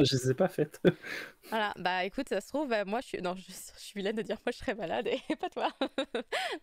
je les ai pas faites. Voilà, bah écoute, ça se trouve, moi non, je suis vilaine de dire moi je serais malade et pas toi.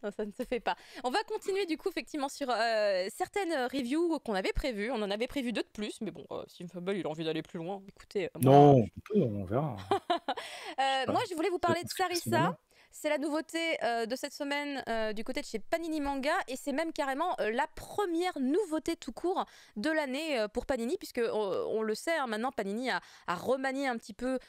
Non, ça ne se fait pas. On va continuer du coup effectivement sur certaines reviews qu'on avait prévues. On en avait prévu deux de plus, mais bon, si Fumble il a envie d'aller plus loin, écoutez, moi, Non, on peut, on verra. Je sais pas, moi je voulais vous ça parler dépend de ce que Sarissa. personnellement. C'est la nouveauté de cette semaine du côté de chez Panini Manga et c'est même carrément la première nouveauté tout court de l'année pour Panini puisque on le sait hein, maintenant Panini a remanié un petit peu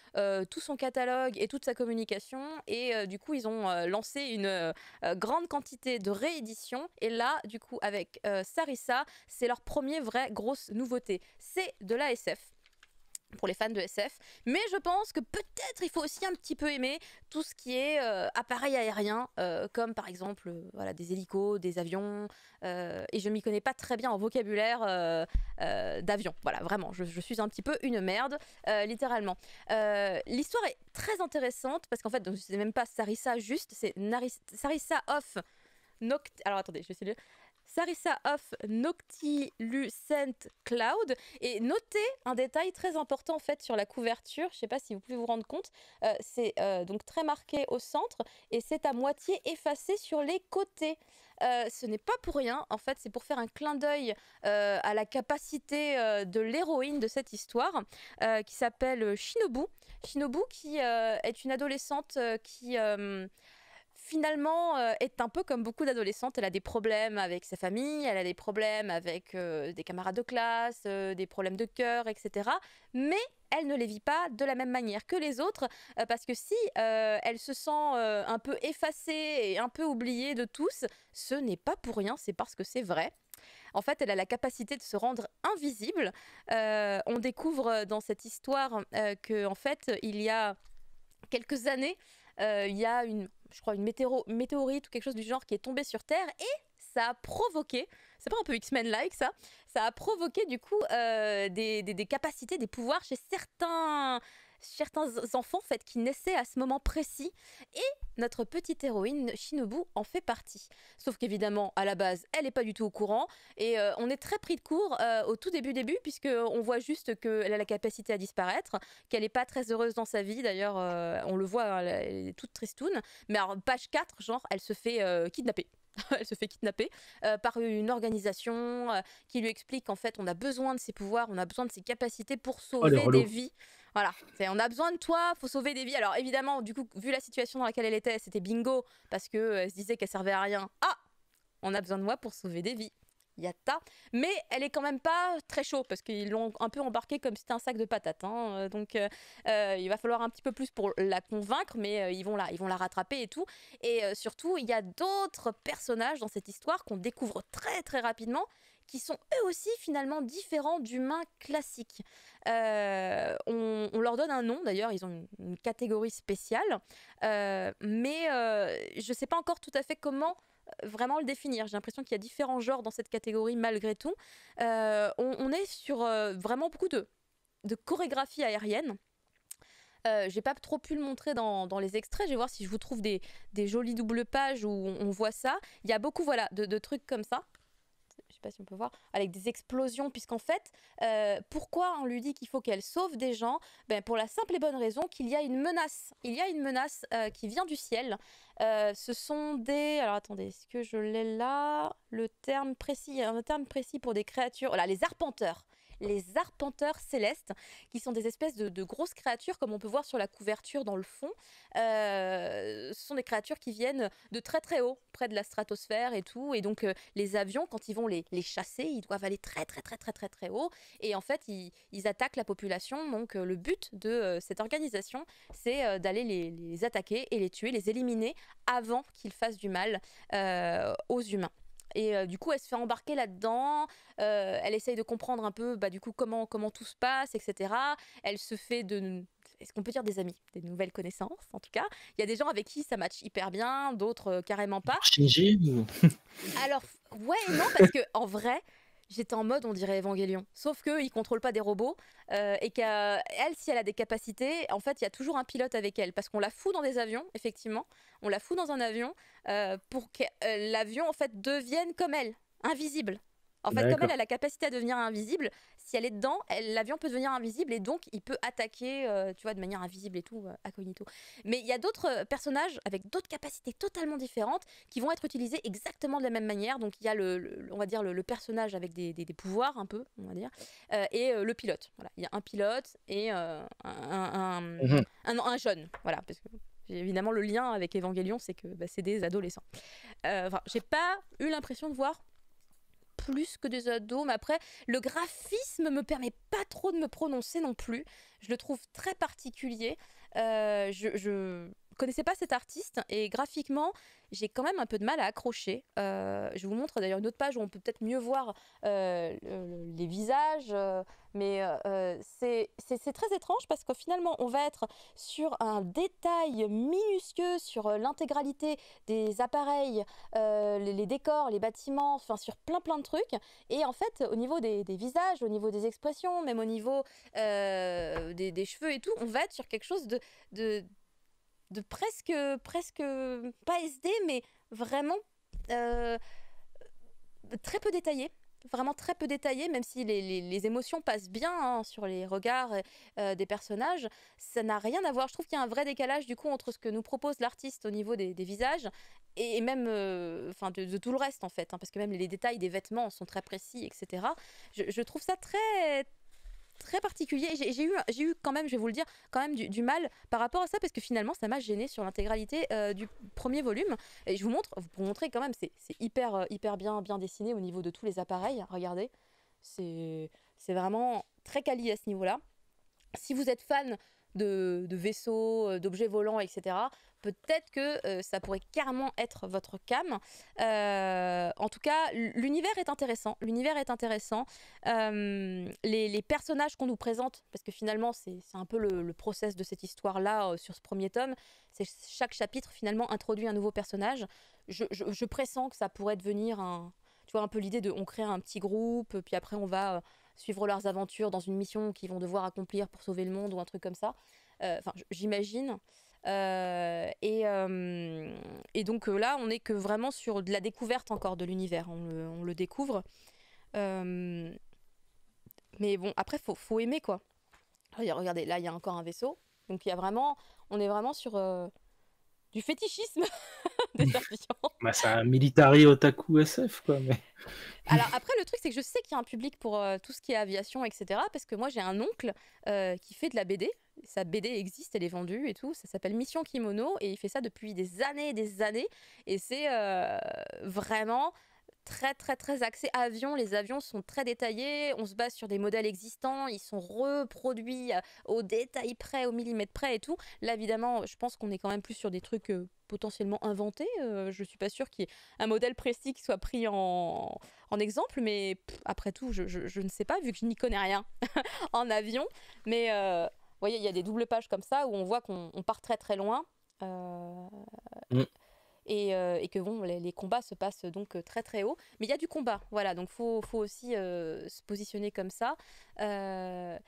tout son catalogue et toute sa communication et du coup ils ont lancé une grande quantité de rééditions et là du coup avec Sarissa c'est leur premier vraie grosse nouveauté. C'est de la SF pour les fans de SF, mais je pense que peut-être il faut aussi un petit peu aimer tout ce qui est appareil aérien, comme par exemple voilà, des hélicos, des avions, et je m'y connais pas très bien en vocabulaire d'avion. Voilà, vraiment, je suis un petit peu une merde, littéralement. L'histoire est très intéressante parce qu'en fait, c'est même pas Sarissa juste, c'est Sarissa of Alors attendez, je vais essayer de... Sarissa of Noctilucent Cloud. Et notez un détail très important en fait sur la couverture, je ne sais pas si vous pouvez vous rendre compte, c'est donc très marqué au centre et c'est à moitié effacé sur les côtés. Ce n'est pas pour rien, en fait c'est pour faire un clin d'œil à la capacité de l'héroïne de cette histoire qui s'appelle Shinobu. Shinobu qui est une adolescente qui... finalement, est un peu comme beaucoup d'adolescentes. Elle a des problèmes avec sa famille, elle a des problèmes avec des camarades de classe, des problèmes de cœur, etc. Mais elle ne les vit pas de la même manière que les autres, parce que si elle se sent un peu effacée et un peu oubliée de tous, ce n'est pas pour rien, c'est parce que c'est vrai. En fait, elle a la capacité de se rendre invisible. On découvre dans cette histoire que, en fait, il y a quelques années, il y a je crois une météorite ou quelque chose du genre qui est tombée sur Terre et ça a provoqué, c'est pas un peu X-Men-like ça a provoqué du coup des capacités, des pouvoirs chez certains enfants en fait, qui naissaient à ce moment précis et notre petite héroïne Shinobu en fait partie. Sauf qu'évidemment à la base elle n'est pas du tout au courant et on est très pris de court au tout début puisque on voit juste qu'elle a la capacité à disparaître, qu'elle n'est pas très heureuse dans sa vie d'ailleurs on le voit hein, elle est toute tristoune mais alors page 4 genre elle se fait kidnapper. Elle se fait kidnapper par une organisation qui lui explique qu'en fait on a besoin de ses pouvoirs, on a besoin de ses capacités pour Oh, le sauver des relou. vies. Voilà, on a besoin de toi, faut sauver des vies. Alors évidemment, du coup, vu la situation dans laquelle elle était, c'était bingo parce que elle se disait qu'elle servait à rien. Ah, on a besoin de moi pour sauver des vies. Yatta. Mais elle est quand même pas très chaud parce qu'ils l'ont un peu embarqué comme si c'était un sac de patates. Hein. Donc il va falloir un petit peu plus pour la convaincre, mais ils vont la rattraper et tout. Et surtout, il y a d'autres personnages dans cette histoire qu'on découvre très très rapidement qui sont eux aussi finalement différents d'humains classiques. On leur donne un nom d'ailleurs, ils ont une catégorie spéciale, mais je sais pas encore tout à fait comment vraiment le définir. J'ai l'impression qu'il y a différents genres dans cette catégorie malgré tout. On est sur vraiment beaucoup de chorégraphie aérienne. J'ai pas trop pu le montrer dans les extraits. Je vais voir si je vous trouve des jolies doubles pages où on voit ça. Il y a beaucoup voilà, de trucs comme ça. Je sais pas si on peut voir, avec des explosions, puisqu'en fait, pourquoi on lui dit qu'il faut qu'elle sauve des gens? Ben, pour la simple et bonne raison qu'il y a une menace. Il y a une menace qui vient du ciel. Ce sont des... Alors attendez, est-ce que je l'ai là? Le terme précis, il y a un terme précis pour des créatures. Voilà, les arpenteurs. Les arpenteurs célestes, qui sont des espèces de grosses créatures, comme on peut voir sur la couverture dans le fond. Ce sont des créatures qui viennent de très très haut, près de la stratosphère et tout. Et donc les avions, quand ils vont les chasser, ils doivent aller très très très très très très haut. Et en fait, ils attaquent la population. Donc le but de cette organisation, c'est d'aller les attaquer et les tuer, les éliminer avant qu'ils fassent du mal aux humains. Et du coup, elle se fait embarquer là-dedans. Elle essaye de comprendre un peu, du coup, comment tout se passe, etc. Elle se fait est-ce qu'on peut dire des amis, des nouvelles connaissances, en tout cas. Il y a des gens avec qui ça match hyper bien, d'autres carrément pas. Shinji ou Alors, ouais et non, parce que en vrai, j'étais en mode, on dirait Evangelion. Sauf qu'ils contrôlent pas des robots et qu'elle, si elle a des capacités, en fait, il y a toujours un pilote avec elle. Parce qu'on la fout dans des avions, effectivement. On la fout dans un avion pour que l'avion, en fait, devienne comme elle, invisible. En fait, comme elle a D'accord. la capacité à devenir invisible, si elle est dedans, l'avion peut devenir invisible et donc il peut attaquer, tu vois, de manière invisible et tout, incognito. Mais il y a d'autres personnages avec d'autres capacités totalement différentes qui vont être utilisés exactement de la même manière. Donc il y a on va dire le personnage avec des pouvoirs un peu, on va dire, et le pilote. Voilà, il y a un pilote et Mmh. un jeune. Voilà, parce que évidemment le lien avec Evangelion, c'est que c'est des adolescents. Enfin, j'ai pas eu l'impression de voir plus que des ados, mais après, le graphisme me permet pas trop de me prononcer non plus. Je le trouve très particulier. Je connaissais pas cet artiste et graphiquement, j'ai quand même un peu de mal à accrocher. Je vous montre d'ailleurs une autre page où on peut peut-être mieux voir les visages, mais c'est très étrange parce que finalement, on va être sur un détail minutieux sur l'intégralité des appareils, les décors, les bâtiments, enfin sur plein de trucs. Et en fait, au niveau des visages, au niveau des expressions, même au niveau des cheveux et tout, on va être sur quelque chose de, de presque, pas SD, mais vraiment euh, très peu détaillé. Vraiment très peu détaillé, même si les émotions passent bien hein, sur les regards des personnages, ça n'a rien à voir. Je trouve qu'il y a un vrai décalage du coup entre ce que nous propose l'artiste au niveau des visages et même de tout le reste en fait, hein, parce que même les détails des vêtements sont très précis, etc. Je trouve ça très particulier. J'ai eu quand même, je vais vous le dire, quand même du mal par rapport à ça parce que finalement ça m'a gêné sur l'intégralité du premier volume. Et je vous montre, pour vous montrer quand même, c'est hyper bien dessiné au niveau de tous les appareils. Regardez, c'est vraiment très quali à ce niveau-là. Si vous êtes fan de vaisseaux, d'objets volants, etc., peut-être que ça pourrait carrément être votre cam. En tout cas, l'univers est intéressant. L'univers est intéressant. Les personnages qu'on nous présente, parce que finalement, c'est un peu le process de cette histoire-là sur ce premier tome, c'est chaque chapitre finalement introduit un nouveau personnage. Je pressens que ça pourrait devenir tu vois, un peu l'idée de on crée un petit groupe, puis après on va suivre leurs aventures dans une mission qu'ils vont devoir accomplir pour sauver le monde ou un truc comme ça. Enfin, j'imagine. Et donc là, on n'est que vraiment sur de la découverte encore de l'univers. On le découvre. Euh, mais bon, après, faut aimer quoi. Regardez, là, il y a encore un vaisseau. Donc on est vraiment sur du fétichisme des avions. Bah, c'est un military otaku SF, quoi. Mais... Alors après, le truc, c'est que je sais qu'il y a un public pour tout ce qui est aviation, etc. Parce que moi, j'ai un oncle qui fait de la BD. Sa BD existe, elle est vendue et tout. Ça s'appelle Mission Kimono et il fait ça depuis des années et des années. Et c'est vraiment très axé avion. Les avions sont très détaillés. On se base sur des modèles existants. Ils sont reproduits au détail près, au millimètre près et tout. Là, évidemment, je pense qu'on est quand même plus sur des trucs potentiellement inventés. Je suis pas sûre qu'il y ait un modèle précis qui soit pris en exemple, mais après tout, je ne sais pas, vu que je n'y connais rien en avion. Mais vous voyez, il y a des doubles pages comme ça où on voit qu'on part très loin. Euh, Mm. et que bon, les combats se passent donc très haut. Mais il y a du combat, voilà, donc faut aussi se positionner comme ça. Mais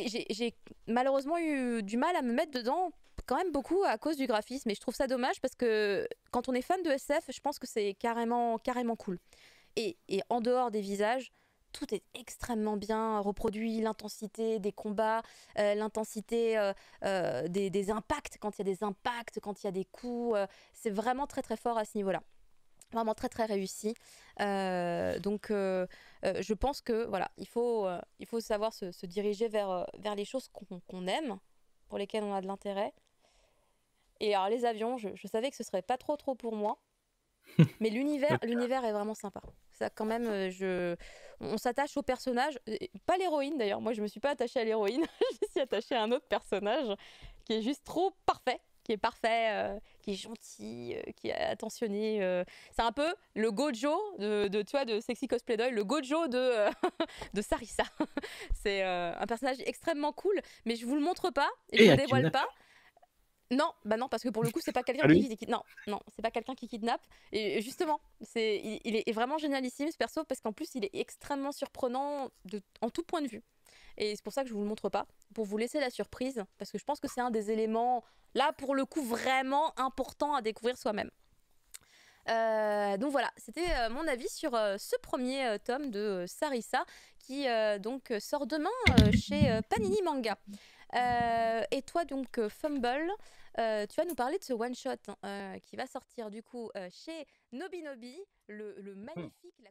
j'ai malheureusement eu du mal à me mettre dedans quand même beaucoup à cause du graphisme et je trouve ça dommage parce que quand on est fan de SF, je pense que c'est carrément cool. Et en dehors des visages, tout est extrêmement bien reproduit, l'intensité des combats, l'intensité des impacts, quand il y a des impacts, quand il y a des coups, c'est vraiment très fort à ce niveau-là. Vraiment très réussi. Je pense que voilà, il faut savoir se diriger vers les choses qu'on aime, pour lesquelles on a de l'intérêt. Et alors les avions, je savais que ce serait pas trop pour moi. Mais l'univers est vraiment sympa. Ça, quand même, on s'attache au personnage. Pas l'héroïne d'ailleurs. Moi, je me suis pas attachée à l'héroïne. Je me suis attachée à un autre personnage qui est juste trop parfait. Qui est parfait, qui est gentil, qui est attentionné. C'est un peu le Gojo tu vois, de Sexy Cosplay Doll, le Gojo de Sarissa. C'est un personnage extrêmement cool, mais je vous le montre pas et je Et vous un dévoile kidnap. pas. Non, bah non, parce que pour le coup, c'est pas quelqu'un Ah, lui? non, c'est pas quelqu'un qui kidnappe. Et justement, il est vraiment génialissime ce perso parce qu'en plus, il est extrêmement surprenant en tout point de vue. Et c'est pour ça que je vous le montre pas, pour vous laisser la surprise, parce que je pense que c'est un des éléments, là, pour le coup, vraiment important à découvrir soi-même. Donc voilà, c'était mon avis sur ce premier tome de Sarissa qui donc sort demain chez Panini Manga. Et toi donc Fumble, tu vas nous parler de ce one shot qui va sortir du coup chez Nobinobi, le magnifique, la